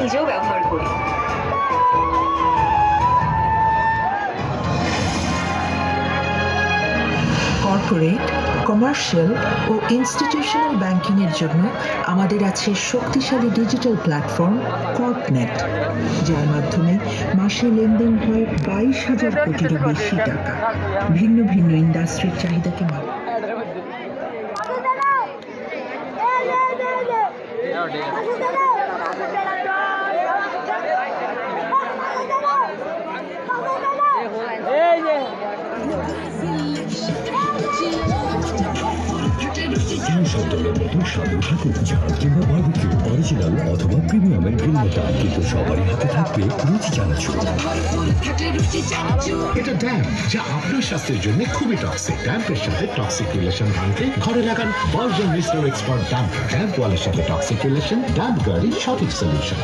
নিজেও ব্যবহার করি। কর্পোরেট, কমার্শিয়াল ও ইনস্টিটিউশনাল ব্যাংকিংয়ের জন্য আমাদের আছে শক্তিশালী ডিজিটাল প্ল্যাটফর্ম কর্পনেট, যার মাধ্যমে মাসে লেনদেন হয় 22,000 কোটিরও বেশি টাকা। ভিন্ন ভিন্ন ইন্ডাস্ট্রির চাহিদাকে সত্তরের মতো স্বাদ থাকুক ঝাল কিংবা বারবিকিউ অরিজিনাল অথবা প্রিমিয়ামের ভিন্নতা, কিন্তু সবারই হাতে থাকবে রুচি চানাচুর। এটা ড্যাম্প, যা আপনার স্বাস্থ্যের জন্য খুবই টক্সিক। ড্যাম্পের সাথে টক্সিক রিলেশন ভাঙতে ঘরে লাগান version restore expert damp. Damp ওয়ালের সাথে টক্সিক রিলেশন, ড্যাম্প গাড়ি সঠিক সলিউশন।